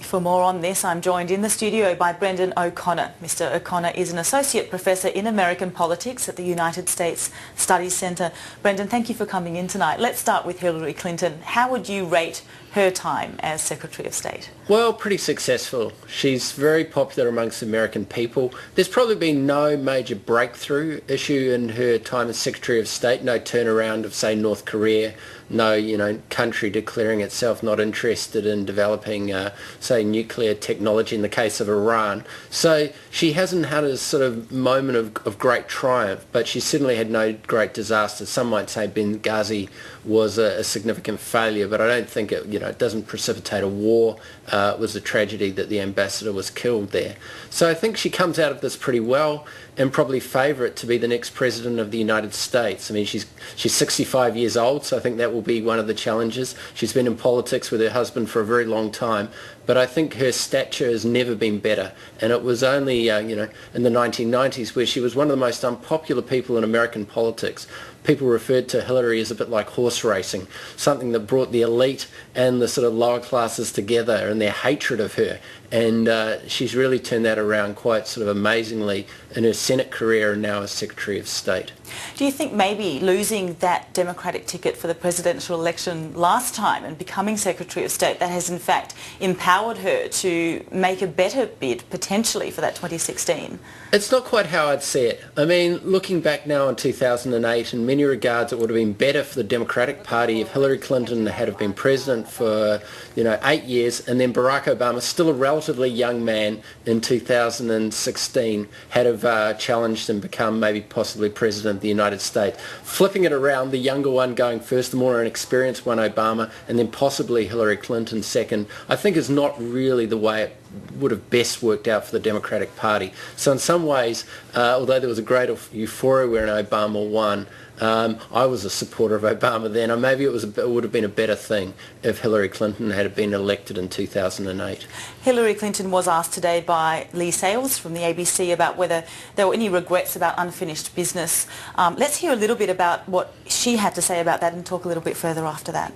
For more on this, I'm joined in the studio by Brendon O'Connor. Mr. O'Connor is an Associate Professor in American Politics at the United States Studies Centre. Brendon, thank you for coming in tonight. Let's start with Hillary Clinton. How would you rate her time as Secretary of State? Well, pretty successful. She's very popular amongst American people. There's probably been no major breakthrough issue in her time as Secretary of State, no turnaround of, say, North Korea, no, country declaring itself not interested in developing, say, nuclear technology in the case of Iran. So she hasn't had a sort of moment of great triumph, but she certainly had no great disaster. Some might say Benghazi was a significant failure, but I don't think it doesn't precipitate a war. It was a tragedy that the ambassador was killed there. So I think she comes out of this pretty well and probably favourite to be the next president of the United States. I mean, she's 65 years old, so I think that will be one of the challenges. She's been in politics with her husband for a very long time, but I think her stature has never been better. And it was only, in the 1990s where she was one of the most unpopular people in American politics. People referred to Hillary as a bit like horse racing, something that brought the elite and the sort of lower classes together in their hatred of her. And she's really turned that around quite sort of amazingly in her Senate career and now as Secretary of State. Do you think maybe losing that Democratic ticket for the presidential election last time and becoming Secretary of State, that has in fact empowered her to make a better bid potentially for that 2016? It's not quite how I'd see it. I mean, looking back now on 2008, in many regards it would have been better for the Democratic Party if Hillary Clinton had have been president for 8 years, and then Barack Obama, still a relatively young man in 2016, had have challenged and become maybe possibly president of the United States. Flipping it around, the younger one going first, the more inexperienced one, Obama, and then possibly Hillary Clinton second, I think is not really the way it would have best worked out for the Democratic Party. So in some ways, although there was a great euphoria when Obama won, I was a supporter of Obama then, or maybe it would have been a better thing if Hillary Clinton had been elected in 2008. Hillary Clinton was asked today by Lee Sales from the ABC about whether there were any regrets about unfinished business. Let's hear a little bit about what she had to say about that and talk a little bit further after that.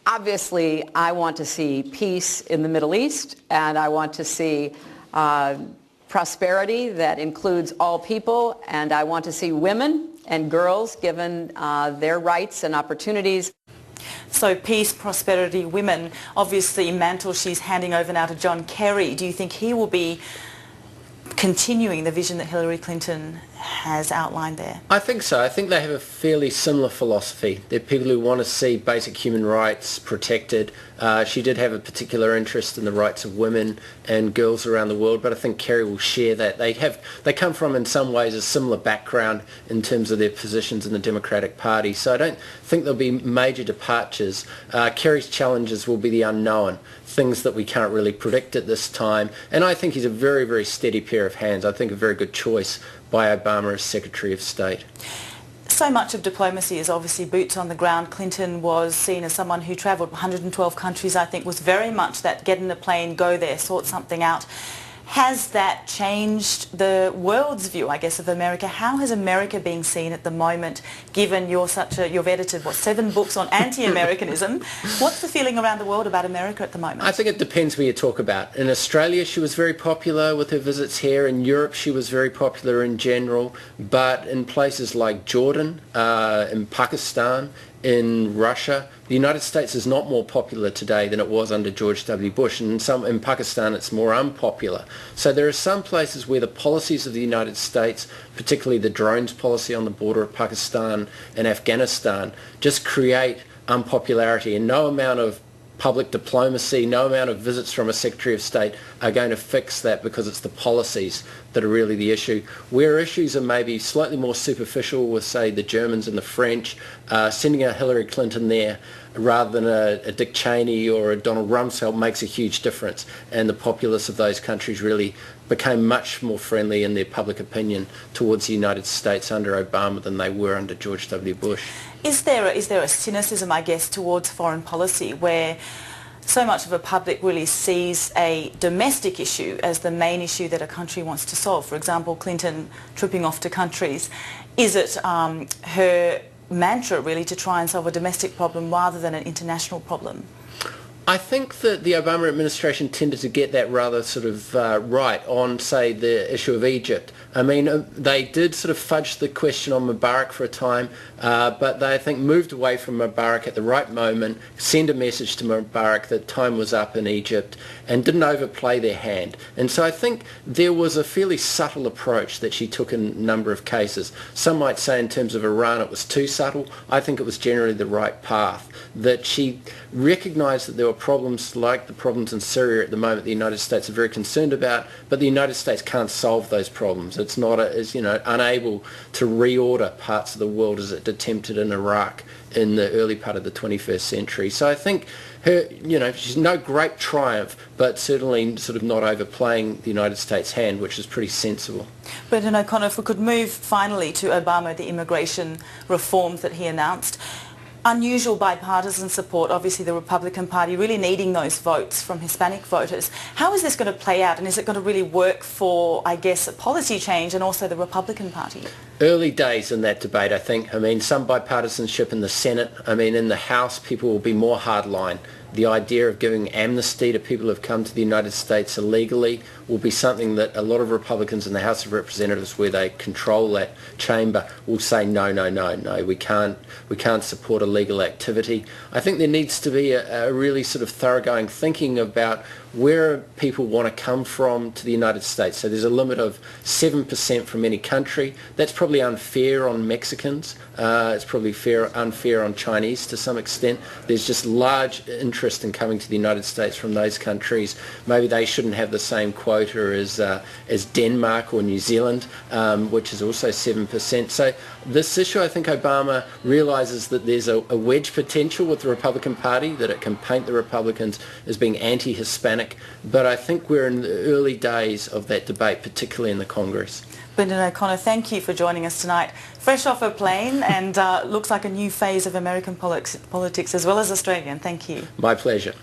Obviously, I want to see peace in the Middle East, and I want to see prosperity that includes all people, and I want to see women and girls given their rights and opportunities. So peace, prosperity, women. Obviously, mantle she's handing over now to John Kerry. Do you think he will be continuing the vision that Hillary Clinton has outlined there? I think so. I think they have a fairly similar philosophy. They're people who want to see basic human rights protected. She did have a particular interest in the rights of women and girls around the world, but I think Kerry will share that. They come from, in some ways, a similar background in terms of their positions in the Democratic Party, so I don't think there'll be major departures. Kerry's challenges will be the unknown, things that we can't really predict at this time, and I think he's a very, very steady pair of hands. I think a very good choice by Obama as Secretary of State. So much of diplomacy is obviously boots on the ground. Clinton was seen as someone who travelled 112 countries, I think, was very much that get in a plane, go there, sort something out. Has that changed the world's view, I guess, of America? How has America been seen at the moment, given you've edited, 7 books on anti-Americanism? What's the feeling around the world about America at the moment? I think it depends where you talk about. In Australia, she was very popular with her visits here. In Europe, she was very popular in general. But in places like Jordan, in Pakistan, in Russia, the United States is not more popular today than it was under George W. Bush, and in Pakistan it's more unpopular. So there are some places where the policies of the United States, particularly the drones policy on the border of Pakistan and Afghanistan, just create unpopularity, and no amount of public diplomacy, no amount of visits from a Secretary of State are going to fix that, because it's the policies that are really the issue. Where issues are maybe slightly more superficial with, say, the Germans and the French, sending a Hillary Clinton there rather than a Dick Cheney or a Donald Rumsfeld makes a huge difference, and the populace of those countries really became much more friendly in their public opinion towards the United States under Obama than they were under George W. Bush. Is there a cynicism, I guess, towards foreign policy where so much of the public really sees a domestic issue as the main issue that a country wants to solve? For example, Clinton tripping off to countries. Is it her mantra really to try and solve a domestic problem rather than an international problem? I think that the Obama administration tended to get that rather sort of right on, say, the issue of Egypt. I mean, they did sort of fudge the question on Mubarak for a time, but they, I think, moved away from Mubarak at the right moment, sent a message to Mubarak that time was up in Egypt, and didn't overplay their hand. And so I think there was a fairly subtle approach that she took in a number of cases. Some might say in terms of Iran it was too subtle. I think it was generally the right path, that she recognised that there were problems like the problems in Syria at the moment the United States are very concerned about, but the United States can't solve those problems. It's not, unable to reorder parts of the world as it attempted in Iraq in the early part of the 21st century. So I think her, she's no great triumph, but certainly sort of not overplaying the United States' hand, which is pretty sensible. Brendon O'Connor, if we could move finally to Obama, the immigration reforms that he announced. Unusual bipartisan support, obviously the Republican Party really needing those votes from Hispanic voters. How is this going to play out, and is it going to really work for, I guess, a policy change and also the Republican Party? Early days in that debate, I think. I mean, some bipartisanship in the Senate. I mean, in the House, people will be more hardline. The idea of giving amnesty to people who have come to the United States illegally will be something that a lot of Republicans in the House of Representatives, where they control that chamber, will say no, we can't support illegal activity. I think there needs to be a really sort of thoroughgoing thinking about where people want to come from to the United States. So there's a limit of 7% from any country. That's probably unfair on Mexicans. It's probably unfair on Chinese to some extent. There's just large interest in coming to the United States from those countries. Maybe they shouldn't have the same quota as Denmark or New Zealand, which is also 7%. So this issue, I think Obama realises that there's a wedge potential with the Republican Party, that it can paint the Republicans as being anti-Hispanic, but I think we're in the early days of that debate, particularly in the Congress. Brendon O'Connor, thank you for joining us tonight. Fresh off a plane, and looks like a new phase of American politics as well as Australian. Thank you. My pleasure.